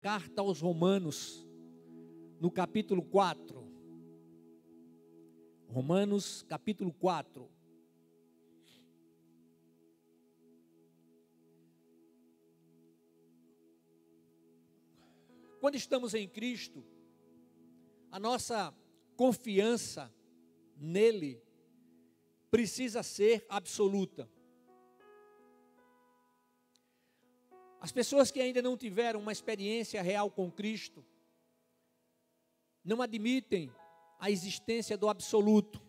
carta aos Romanos, no capítulo 4. Romanos, capítulo 4. Quando estamos em Cristo, a nossa confiança nele precisa ser absoluta. As pessoas que ainda não tiveram uma experiência real com Cristo, não admitem a existência do absoluto.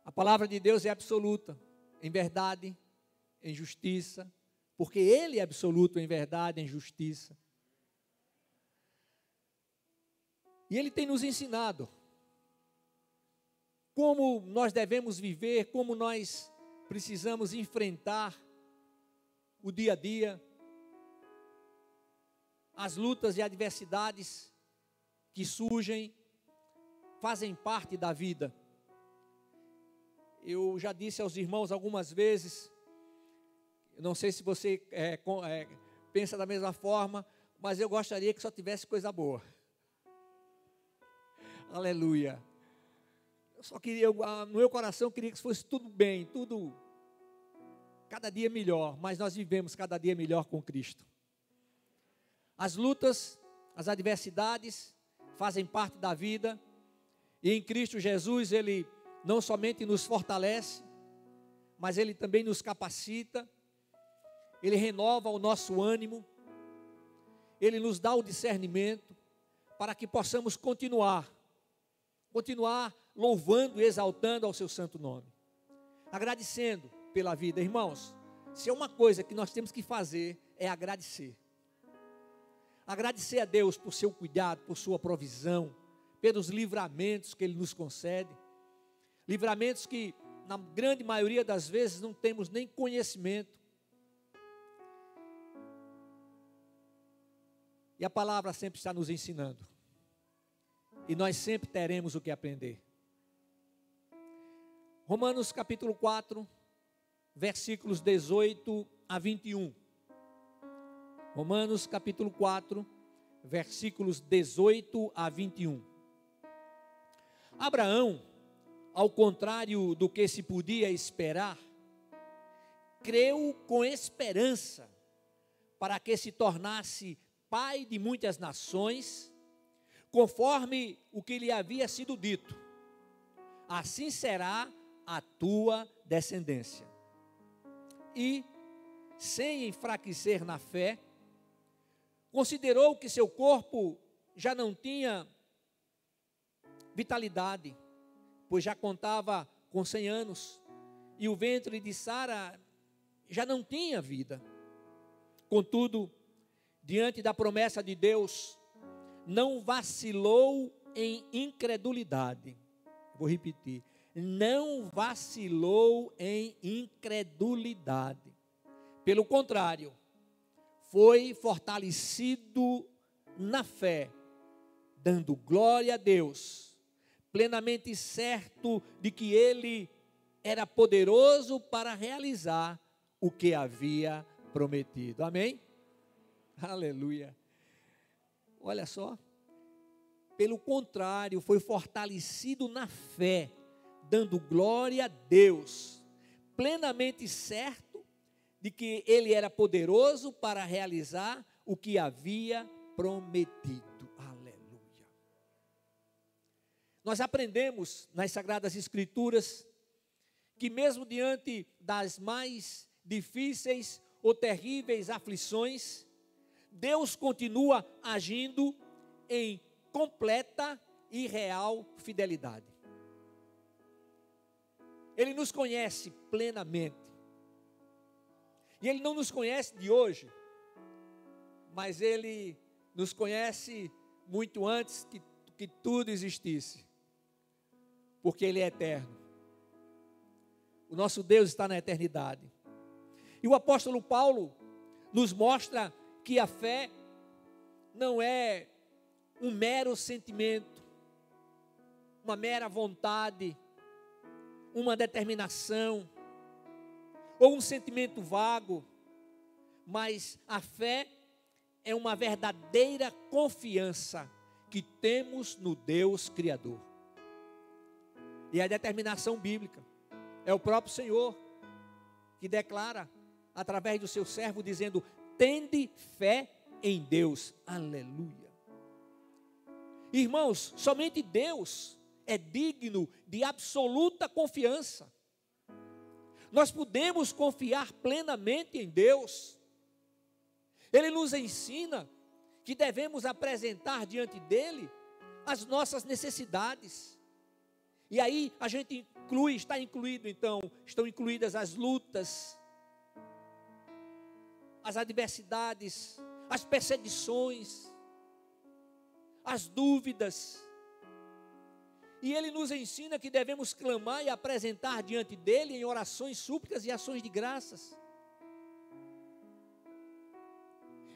A palavra de Deus é absoluta, em verdade, em justiça, porque Ele é absoluto em verdade, em justiça. E Ele tem nos ensinado como nós devemos viver, como nós precisamos enfrentar o dia a dia, as lutas e adversidades que surgem, fazem parte da vida. Eu já disse aos irmãos algumas vezes, não sei se você pensa da mesma forma, mas eu gostaria que só tivesse coisa boa. Aleluia. Eu só queria, no meu coração, eu queria que fosse tudo bem, tudo, cada dia melhor, mas nós vivemos cada dia melhor com Cristo. As lutas, as adversidades fazem parte da vida, e em Cristo Jesus Ele não somente nos fortalece, mas Ele também nos capacita, Ele renova o nosso ânimo, Ele nos dá o discernimento, para que possamos continuar louvando e exaltando ao seu santo nome, agradecendo pela vida. Irmãos, se é uma coisa que nós temos que fazer, é agradecer. Agradecer a Deus por seu cuidado, por sua provisão, pelos livramentos que Ele nos concede, livramentos que na grande maioria das vezes não temos nem conhecimento. E a palavra sempre está nos ensinando, e nós sempre teremos o que aprender. Romanos capítulo 4, versículos 18 a 21. Romanos capítulo 4, versículos 18 a 21. Abraão, ao contrário do que se podia esperar, creu com esperança para que se tornasse pai de muitas nações, conforme o que lhe havia sido dito: assim será a tua descendência. E, sem enfraquecer na fé, considerou que seu corpo já não tinha vitalidade, pois já contava com 100 anos, e o ventre de Sara já não tinha vida. Contudo, diante da promessa de Deus, não vacilou em incredulidade. Vou repetir: não vacilou em incredulidade. Pelo contrário, foi fortalecido na fé, dando glória a Deus, plenamente certo de que Ele era poderoso para realizar o que havia prometido. Amém? Aleluia. Olha só. Pelo contrário, foi fortalecido na fé, dando glória a Deus, plenamente certo de que Ele era poderoso para realizar o que havia prometido. Aleluia. Nós aprendemos nas Sagradas Escrituras que mesmo diante das mais difíceis ou terríveis aflições, Deus continua agindo em completa e real fidelidade. Ele nos conhece plenamente. E Ele não nos conhece de hoje, mas Ele nos conhece muito antes que tudo existisse, porque Ele é eterno. O nosso Deus está na eternidade. E o apóstolo Paulo nos mostra que a fé não é um mero sentimento, uma mera vontade, uma determinação, ou um sentimento vago, mas a fé é uma verdadeira confiança que temos no Deus Criador. E a determinação bíblica é o próprio Senhor que declara através do seu servo dizendo: tende fé em Deus. Aleluia. Irmãos, somente Deus é digno de absoluta confiança. Nós podemos confiar plenamente em Deus. Ele nos ensina que devemos apresentar diante dele as nossas necessidades. E aí a gente estão incluídas as lutas, as adversidades, as perseguições, as dúvidas. E ele nos ensina que devemos clamar e apresentar diante dele em orações, súplicas e ações de graças.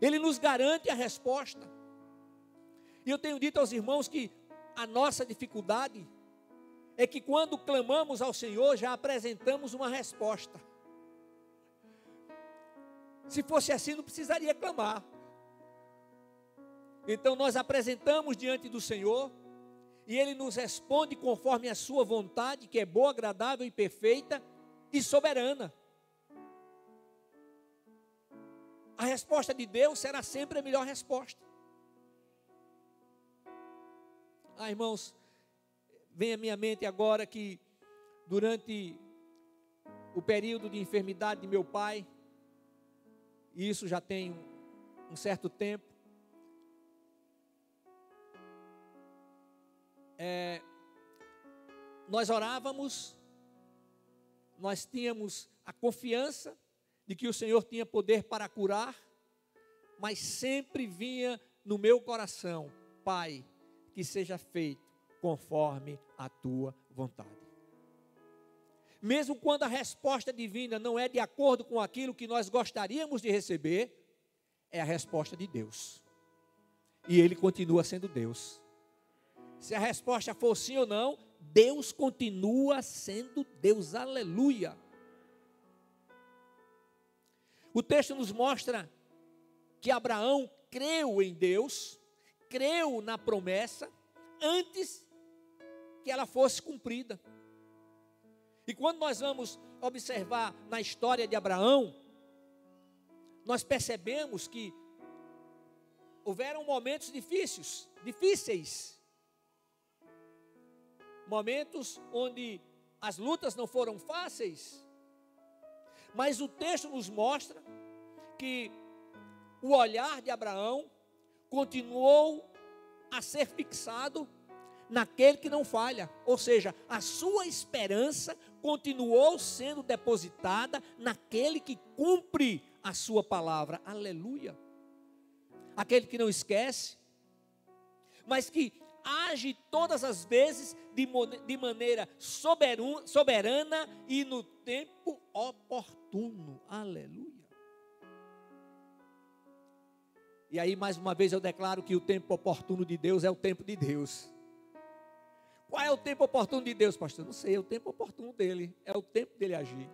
Ele nos garante a resposta. E eu tenho dito aos irmãos que a nossa dificuldade é que quando clamamos ao Senhor, já apresentamos uma resposta. Se fosse assim, não precisaria clamar. Então nós apresentamos diante do Senhor, e Ele nos responde conforme a sua vontade, que é boa, agradável e perfeita e soberana. A resposta de Deus será sempre a melhor resposta. Irmãos, vem à minha mente agora que durante o período de enfermidade de meu pai, e isso já tem um certo tempo, nós orávamos, nós tínhamos a confiança de que o Senhor tinha poder para curar, mas sempre vinha no meu coração: Pai, que seja feito conforme a tua vontade. Mesmo quando a resposta divina não é de acordo com aquilo que nós gostaríamos de receber, é a resposta de Deus. E Ele continua sendo Deus. Se a resposta for sim ou não, Deus continua sendo Deus. Aleluia. O texto nos mostra que Abraão creu em Deus, creu na promessa, antes que ela fosse cumprida. E quando nós vamos observar na história de Abraão, nós percebemos que houveram momentos difíceis, momentos onde as lutas não foram fáceis, mas o texto nos mostra que o olhar de Abraão continuou a ser fixado naquele que não falha, ou seja, a sua esperança continuou sendo depositada naquele que cumpre a sua palavra. Aleluia. Aquele que não esquece, mas que age todas as vezes de maneira soberana e no tempo oportuno. Aleluia. E aí mais uma vez eu declaro que o tempo oportuno de Deus é o tempo de Deus. Qual é o tempo oportuno de Deus, pastor? Não sei, é o tempo oportuno dele, é o tempo dele agir.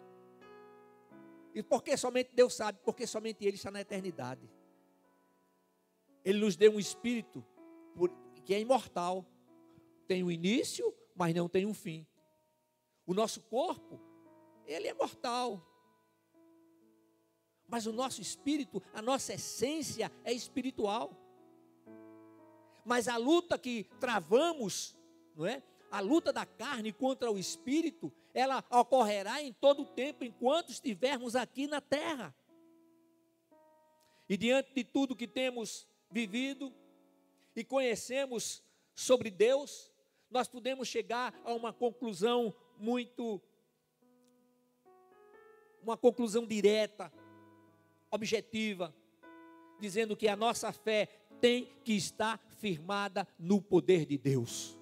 E porque somente Deus sabe? Porque somente Ele está na eternidade. Ele nos deu um espírito que é imortal, tem um início, mas não tem um fim. O nosso corpo, ele é mortal, mas o nosso espírito, a nossa essência é espiritual. Mas a luta que travamos, não é? A luta da carne contra o espírito, ela ocorrerá em todo o tempo, enquanto estivermos aqui na terra. E diante de tudo que temos vivido e conhecemos sobre Deus, nós podemos chegar a uma conclusão direta, objetiva, dizendo que a nossa fé tem que estar firmada no poder de Deus.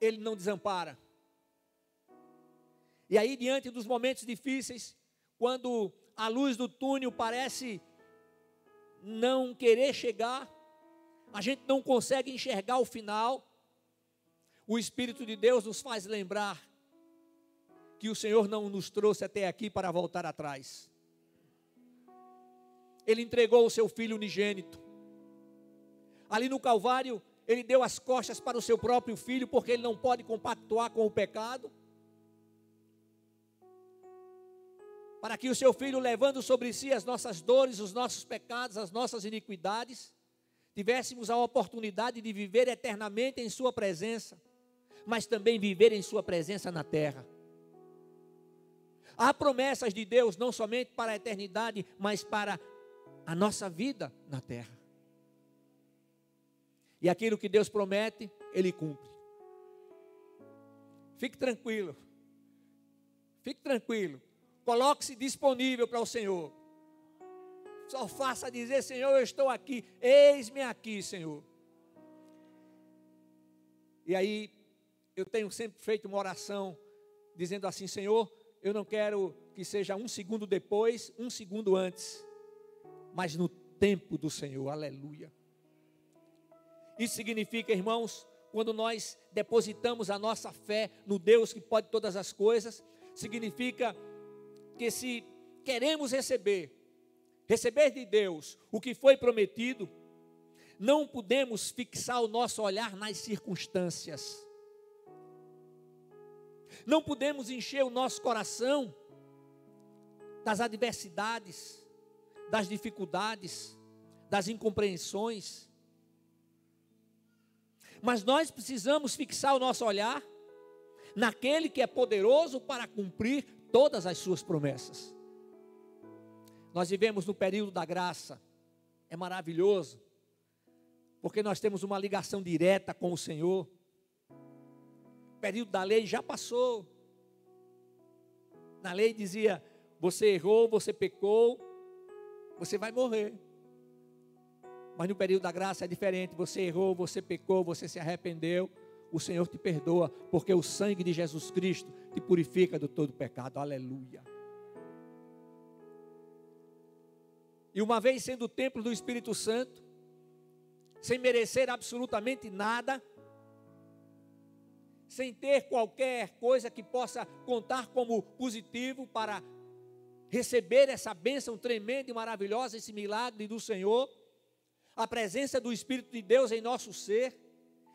Ele não desampara. E aí, diante dos momentos difíceis, quando a luz do túnel parece não querer chegar, a gente não consegue enxergar o final, o Espírito de Deus nos faz lembrar que o Senhor não nos trouxe até aqui para voltar atrás. Ele entregou o seu Filho unigênito. Ali no Calvário, Ele deu as costas para o seu próprio Filho, porque Ele não pode compactuar com o pecado. Para que o seu Filho, levando sobre si as nossas dores, os nossos pecados, as nossas iniquidades, tivéssemos a oportunidade de viver eternamente em sua presença, mas também viver em sua presença na terra. Há promessas de Deus não somente para a eternidade, mas para a nossa vida na terra. E aquilo que Deus promete, Ele cumpre. Fique tranquilo. Fique tranquilo. Coloque-se disponível para o Senhor. Só faça dizer: Senhor, eu estou aqui. Eis-me aqui, Senhor. E aí, eu tenho sempre feito uma oração, dizendo assim: Senhor, eu não quero que seja um segundo depois, um segundo antes, mas no tempo do Senhor. Aleluia. Isso significa, irmãos, quando nós depositamos a nossa fé no Deus que pode todas as coisas, significa que se queremos receber de Deus o que foi prometido, não podemos fixar o nosso olhar nas circunstâncias. Não podemos encher o nosso coração das adversidades, das dificuldades, das incompreensões. Mas nós precisamos fixar o nosso olhar naquele que é poderoso para cumprir todas as suas promessas. Nós vivemos no período da graça. É maravilhoso, porque nós temos uma ligação direta com o Senhor. O período da lei já passou. Na lei dizia: você errou, você pecou, você vai morrer. Mas no período da graça é diferente. Você errou, você pecou, você se arrependeu, o Senhor te perdoa, porque o sangue de Jesus Cristo te purifica de todo pecado. Aleluia. E uma vez sendo o templo do Espírito Santo, sem merecer absolutamente nada, sem ter qualquer coisa que possa contar como positivo para receber essa bênção tremenda e maravilhosa, esse milagre do Senhor, a presença do Espírito de Deus em nosso ser,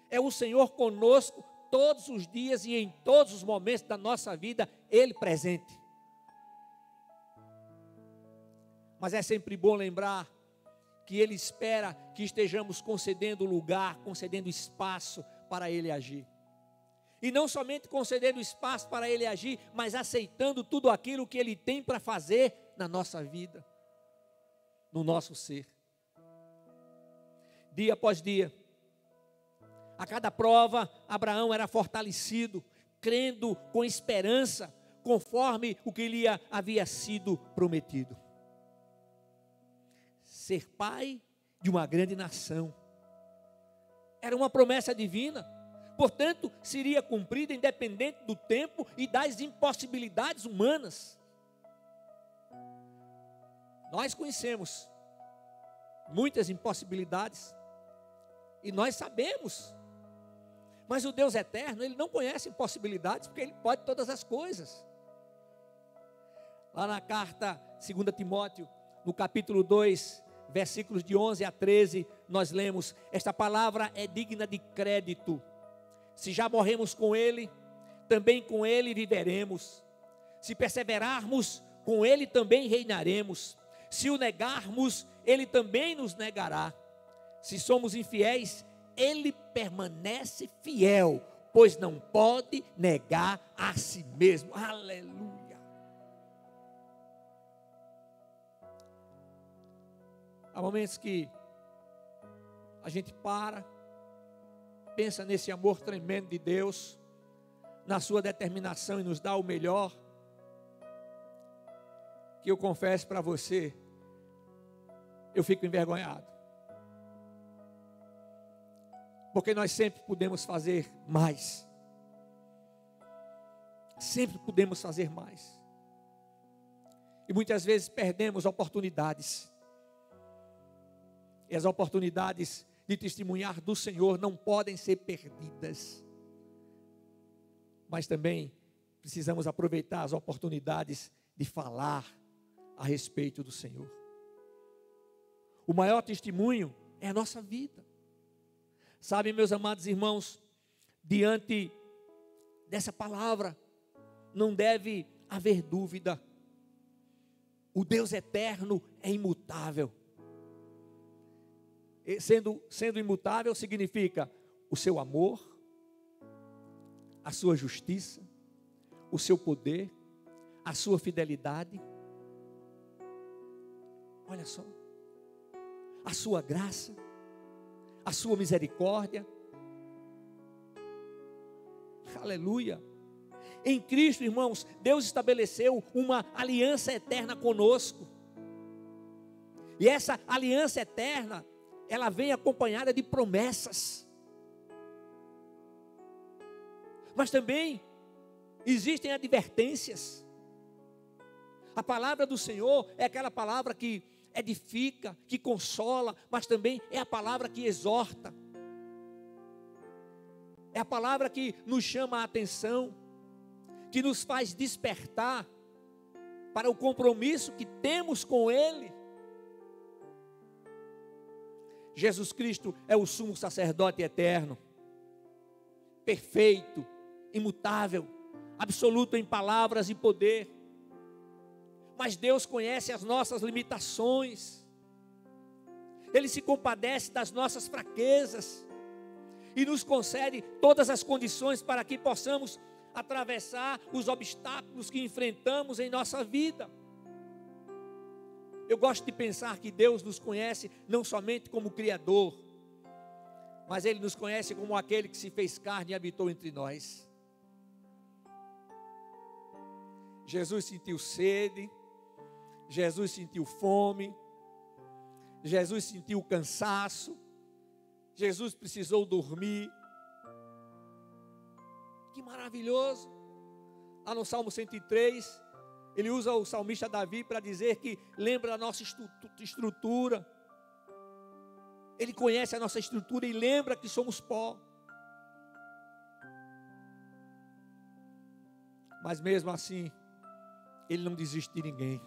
é o Senhor conosco todos os dias e em todos os momentos da nossa vida, Ele presente. Mas é sempre bom lembrar que Ele espera que estejamos concedendo lugar, concedendo espaço para Ele agir. E não somente concedendo espaço para Ele agir, mas aceitando tudo aquilo que Ele tem para fazer na nossa vida, no nosso ser. Dia após dia, a cada prova, Abraão era fortalecido, crendo com esperança, conforme o que lhe havia sido prometido. Ser pai de uma grande nação. Era uma promessa divina, portanto, seria cumprida independente do tempo e das impossibilidades humanas. Nós conhecemos muitas impossibilidades e nós sabemos, mas o Deus eterno, Ele não conhece impossibilidades, porque Ele pode todas as coisas. Lá na carta 2 Timóteo, no capítulo 2, versículos de 11 a 13, nós lemos: esta palavra é digna de crédito. Se já morremos com Ele, também com Ele viveremos. Se perseverarmos, com Ele também reinaremos. Se o negarmos, Ele também nos negará. Se somos infiéis, Ele permanece fiel, pois não pode negar a si mesmo. Aleluia. Há momentos que a gente pensa nesse amor tremendo de Deus, na sua determinação em nos dar o melhor, que eu confesso para você, eu fico envergonhado. Porque nós sempre podemos fazer mais. Sempre podemos fazer mais. E muitas vezes perdemos oportunidades. E as oportunidades de testemunhar do Senhor não podem ser perdidas. Mas também precisamos aproveitar as oportunidades de falar a respeito do Senhor. O maior testemunho é a nossa vida. Sabe, meus amados irmãos, diante dessa palavra, não deve haver dúvida. O Deus eterno é imutável. E sendo imutável significa o seu amor, a sua justiça, o seu poder, a sua fidelidade. Olha só, a sua graça, a sua misericórdia. Aleluia. Em Cristo, irmãos, Deus estabeleceu uma aliança eterna conosco. E essa aliança eterna, ela vem acompanhada de promessas. Mas também existem advertências. A palavra do Senhor é aquela palavra que edifica, que consola, mas também é a palavra que exorta. É a palavra que nos chama a atenção, que nos faz despertar para o compromisso que temos com Ele. Jesus Cristo é o sumo sacerdote eterno, perfeito, imutável, absoluto em palavras e poder. Mas Deus conhece as nossas limitações. Ele se compadece das nossas fraquezas e nos concede todas as condições para que possamos atravessar os obstáculos que enfrentamos em nossa vida. Eu gosto de pensar que Deus nos conhece não somente como Criador, mas Ele nos conhece como aquele que se fez carne e habitou entre nós. Jesus sentiu sede, Jesus sentiu fome, Jesus sentiu cansaço, Jesus precisou dormir. Que maravilhoso! Lá no Salmo 103, ele usa o salmista Davi para dizer que lembra da nossa estrutura. Ele conhece a nossa estrutura e lembra que somos pó. Mas mesmo assim, Ele não desiste de ninguém.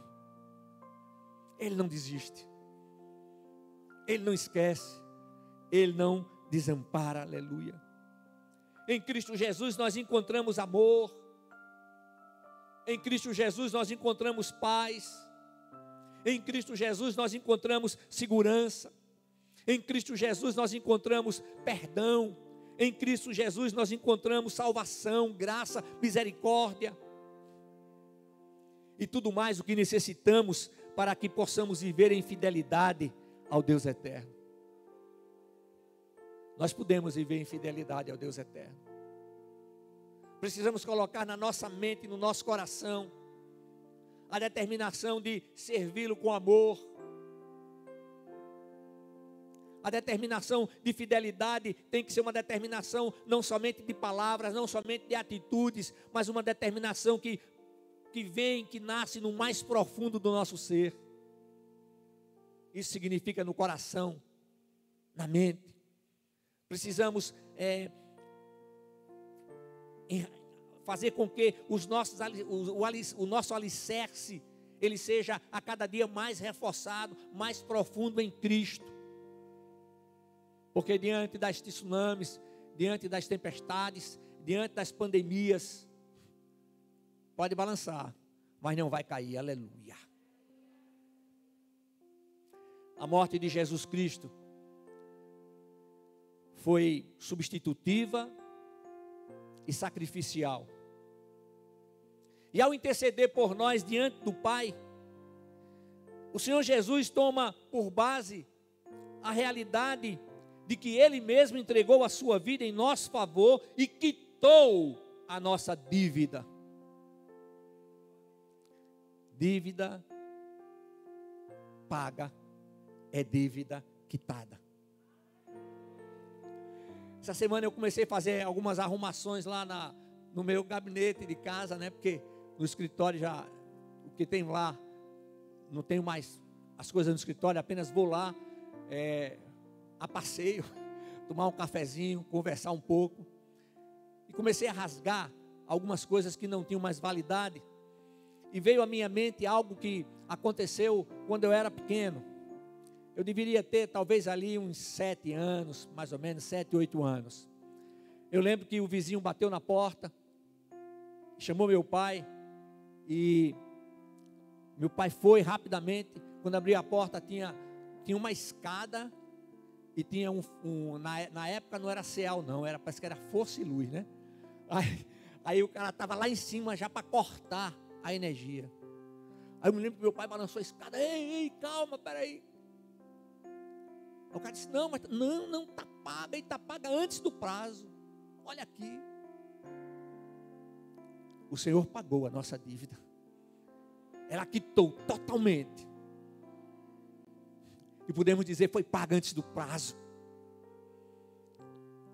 Ele não desiste. Ele não esquece. Ele não desampara, aleluia. Em Cristo Jesus nós encontramos amor. Em Cristo Jesus nós encontramos paz. Em Cristo Jesus nós encontramos segurança. Em Cristo Jesus nós encontramos perdão. Em Cristo Jesus nós encontramos salvação, graça, misericórdia. E tudo mais o que necessitamos para que possamos viver em fidelidade ao Deus eterno. Nós podemos viver em fidelidade ao Deus eterno. Precisamos colocar na nossa mente, no nosso coração, a determinação de servi-lo com amor. A determinação de fidelidade tem que ser uma determinação não somente de palavras, não somente de atitudes, mas uma determinação que vem, que nasce no mais profundo do nosso ser. Isso significa no coração, na mente. Precisamos fazer com que o nosso alicerce, ele seja a cada dia mais reforçado, mais profundo em Cristo. Porque diante das tsunamis, diante das tempestades, diante das pandemias, pode balançar, mas não vai cair, aleluia. A morte de Jesus Cristo foi substitutiva e sacrificial. E ao interceder por nós diante do Pai, o Senhor Jesus toma por base a realidade de que Ele mesmo entregou a sua vida em nosso favor e quitou a nossa dívida. Dívida paga é dívida quitada. Essa semana eu comecei a fazer algumas arrumações lá no meu gabinete de casa, né? Porque no escritório já, o que tem lá, não tenho mais as coisas no escritório, apenas vou lá a passeio, tomar um cafezinho, conversar um pouco. E comecei a rasgar algumas coisas que não tinham mais validade. E veio à minha mente algo que aconteceu quando eu era pequeno. Eu deveria ter talvez ali uns 7 anos, mais ou menos, 7, 8 anos. Eu lembro que o vizinho bateu na porta, chamou meu pai, e meu pai foi rapidamente. Quando abriu a porta tinha uma escada, e tinha na época não era CEAL não, parece que era Força e Luz, né? Aí o cara estava lá em cima já para cortar a energia. Aí eu me lembro que meu pai balançou a escada. Ei, calma, peraí. Aí o cara disse, não, está paga, está paga antes do prazo. Olha aqui. O Senhor pagou a nossa dívida. Ela quitou totalmente. E podemos dizer, foi paga antes do prazo.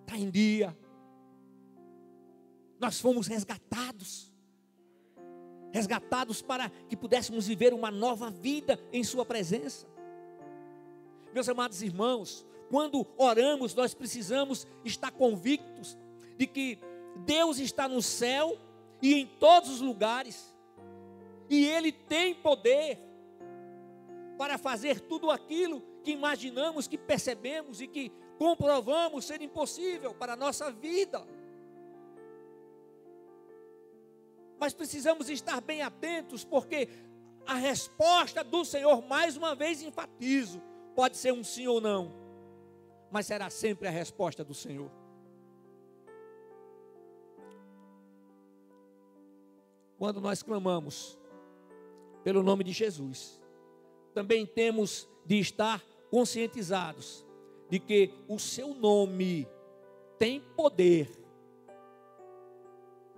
Está em dia. Nós fomos resgatados. Resgatados para que pudéssemos viver uma nova vida em sua presença. Meus amados irmãos, quando oramos, nós precisamos estar convictos de que Deus está no céu e em todos os lugares. E Ele tem poder para fazer tudo aquilo que imaginamos, que percebemos e que comprovamos ser impossível para a nossa vida. Mas precisamos estar bem atentos, porque a resposta do Senhor, mais uma vez enfatizo, pode ser um sim ou não, mas será sempre a resposta do Senhor. Quando nós clamamos pelo nome de Jesus, também temos de estar conscientizados de que o seu nome tem poder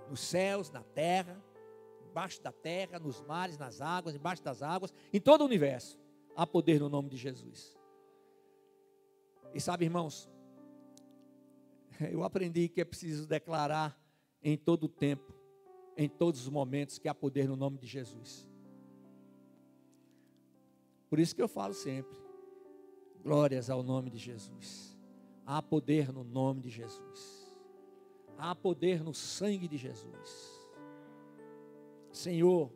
nos céus, na terra, embaixo da terra, nos mares, nas águas, embaixo das águas, em todo o universo, há poder no nome de Jesus. E sabe, irmãos, eu aprendi que é preciso declarar em todo o tempo, em todos os momentos, que há poder no nome de Jesus. Por isso que eu falo sempre, glórias ao nome de Jesus. Há poder no nome de Jesus. Há poder no sangue de Jesus. Senhor,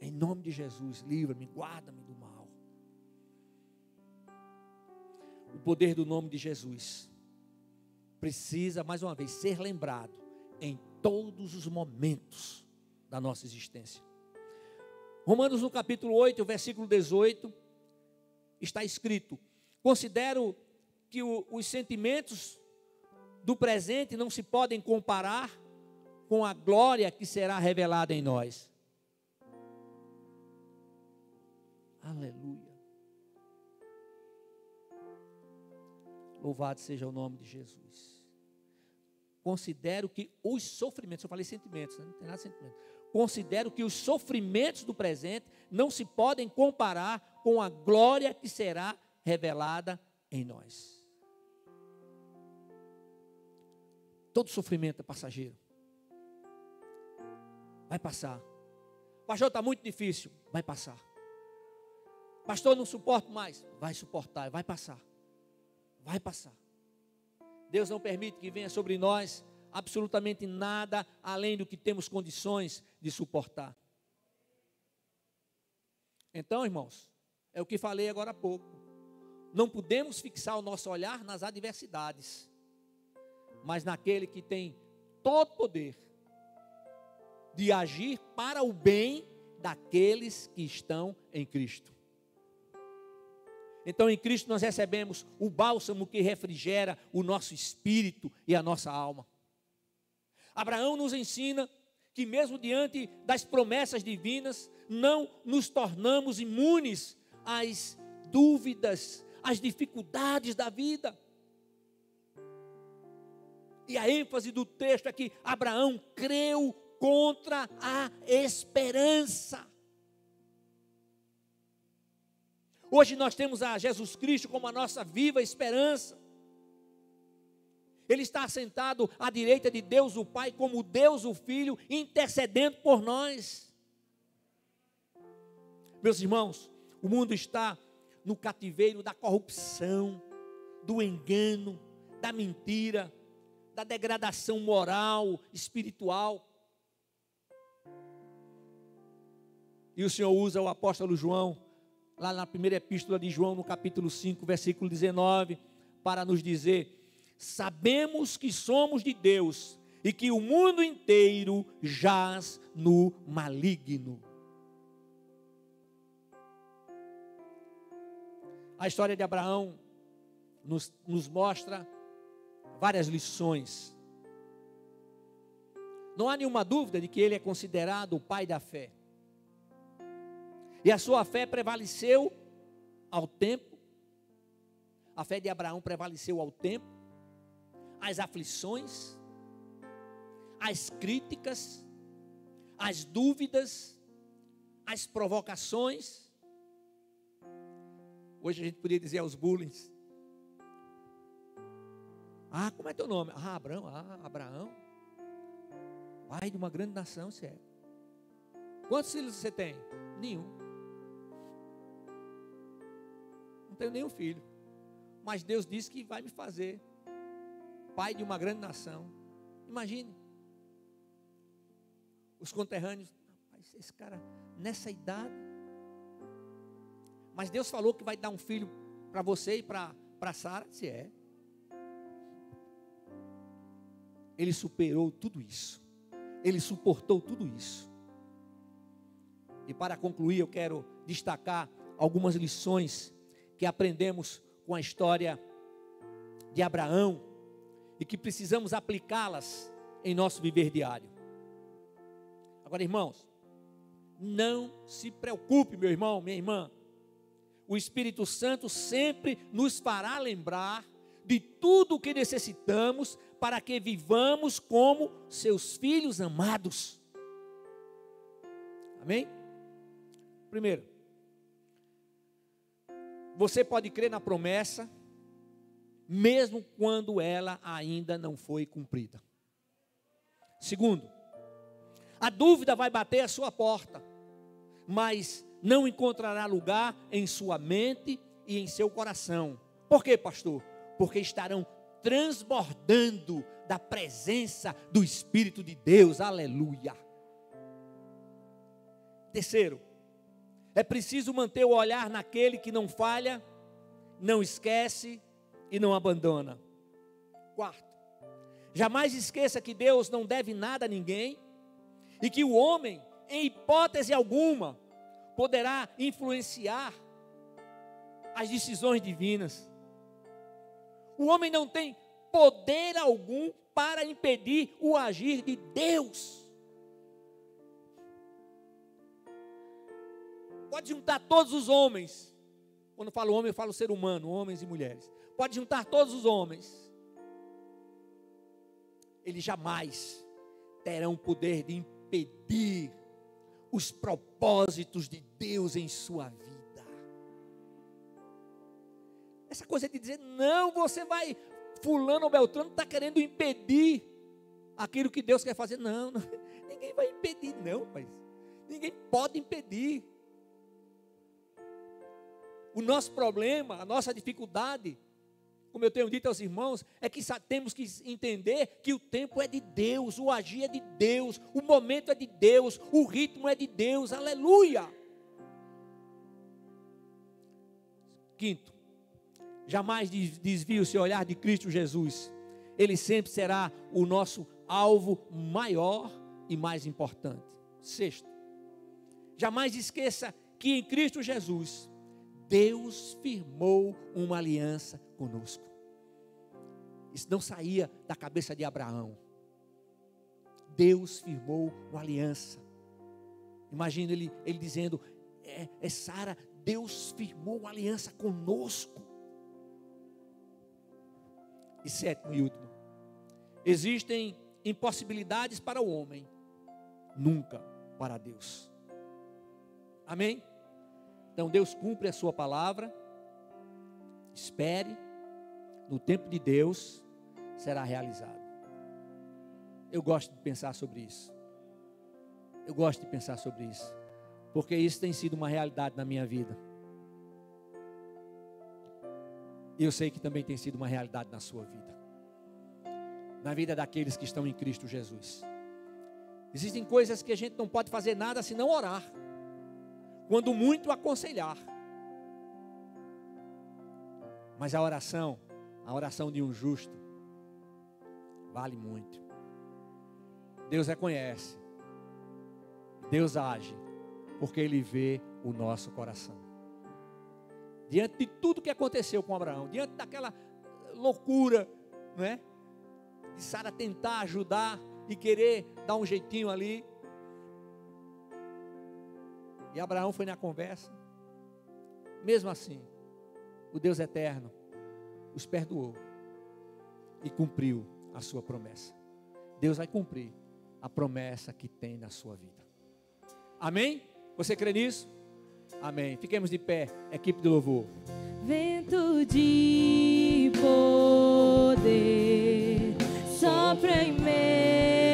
em nome de Jesus, livra-me, guarda-me do mal. O poder do nome de Jesus precisa, mais uma vez, ser lembrado em todos os momentos da nossa existência. Romanos no capítulo 8, versículo 18, está escrito: considero que os sentimentos do presente não se podem comparar com a glória que será revelada em nós. Aleluia. Louvado seja o nome de Jesus. Considero que os sofrimentos, eu falei sentimentos, né? Não tem nada de sentimento. Considero que os sofrimentos do presente não se podem comparar com a glória que será revelada em nós. Todo sofrimento é passageiro. Vai passar. Pastor, está muito difícil. Vai passar. Pastor, não suporto mais. Vai suportar, vai passar. Vai passar. Deus não permite que venha sobre nós absolutamente nada além do que temos condições de suportar. Então, irmãos, é o que falei agora há pouco. Não podemos fixar o nosso olhar nas adversidades, mas naquele que tem todo poder de agir para o bem daqueles que estão em Cristo. Então, em Cristo nós recebemos o bálsamo que refrigera o nosso espírito e a nossa alma. Abraão nos ensina que mesmo diante das promessas divinas, não nos tornamos imunes às dúvidas, às dificuldades da vida. E a ênfase do texto é que Abraão creu contra a esperança. Hoje nós temos a Jesus Cristo como a nossa viva esperança. Ele está assentado à direita de Deus o Pai, como Deus o Filho, intercedendo por nós. Meus irmãos, o mundo está no cativeiro da corrupção, do engano, da mentira, da degradação moral, espiritual. E o Senhor usa o apóstolo João, lá na primeira epístola de João, no capítulo 5, versículo 19, para nos dizer: sabemos que somos de Deus e que o mundo inteiro jaz no maligno. A história de Abraão nos mostra várias lições. Não há nenhuma dúvida de que ele é considerado o pai da fé. E a sua fé prevaleceu ao tempo. A fé de Abraão prevaleceu ao tempo. As aflições, as críticas, as dúvidas, as provocações. Hoje a gente poderia dizer aos bullying: ah, como é teu nome? Ah, Abraão. Ah, Abraão, pai de uma grande nação, você é. Quantos filhos você tem? Nenhum. Não tenho nenhum filho. Mas Deus disse que vai me fazer pai de uma grande nação. Imagine. Os conterrâneos: rapaz, esse cara nessa idade. Mas Deus falou que vai dar um filho para você e para Sara. Se é. Ele superou tudo isso. Ele suportou tudo isso. E para concluir, eu quero destacar algumas lições que aprendemos com a história de Abraão e que precisamos aplicá-las em nosso viver diário. Agora, irmãos, não se preocupe, meu irmão, minha irmã. O Espírito Santo sempre nos fará lembrar de tudo o que necessitamos para que vivamos como seus filhos amados. Amém? Primeiro, você pode crer na promessa, mesmo quando ela ainda não foi cumprida. Segundo, a dúvida vai bater à sua porta, mas não encontrará lugar em sua mente e em seu coração. Por quê, pastor? Porque estarão transbordando da presença do Espírito de Deus. Aleluia. Terceiro, é preciso manter o olhar naquele que não falha, não esquece e não abandona. Quarto, jamais esqueça que Deus não deve nada a ninguém e que o homem, em hipótese alguma, poderá influenciar as decisões divinas. O homem não tem poder algum para impedir o agir de Deus. Pode juntar todos os homens. Quando eu falo homem, eu falo ser humano, homens e mulheres. Pode juntar todos os homens. Eles jamais terão o poder de impedir os propósitos de Deus em sua vida. Essa coisa de dizer: não, você vai, fulano ou beltrano está querendo impedir aquilo que Deus quer fazer. Não, ninguém vai impedir não, mas ninguém pode impedir. O nosso problema, a nossa dificuldade, como eu tenho dito aos irmãos, é que temos que entender que o tempo é de Deus, o agir é de Deus, o momento é de Deus, o ritmo é de Deus. Aleluia. Quinto, jamais desvie o seu olhar de Cristo Jesus. Ele sempre será o nosso alvo maior e mais importante. Sexto, jamais esqueça que em Cristo Jesus Deus firmou uma aliança conosco. Isso não saía da cabeça de Abraão. Deus firmou uma aliança. Imagina ele dizendo: Sara, Deus firmou uma aliança conosco. E sétimo e último, existem impossibilidades para o homem, nunca para Deus. Amém? Então Deus cumpre a sua palavra. Espere, no tempo de Deus será realizado. Eu gosto de pensar sobre isso. Eu gosto de pensar sobre isso, porque isso tem sido uma realidade na minha vida. E eu sei que também tem sido uma realidade na sua vida. na vida daqueles que estão em Cristo Jesus. Existem coisas que a gente não pode fazer nada senão orar, quando muito aconselhar. Mas a oração de um justo, vale muito. Deus reconhece, Deus age, porque Ele vê o nosso coração. Diante de tudo que aconteceu com Abraão, diante daquela loucura, não é? De Sara tentar ajudar e querer dar um jeitinho ali. E Abraão foi na conversa. Mesmo assim, o Deus eterno os perdoou e cumpriu a sua promessa. Deus vai cumprir a promessa que tem na sua vida. Amém? Você crê nisso? Amém. Fiquemos de pé, equipe de louvor. Vento de poder sopra em meio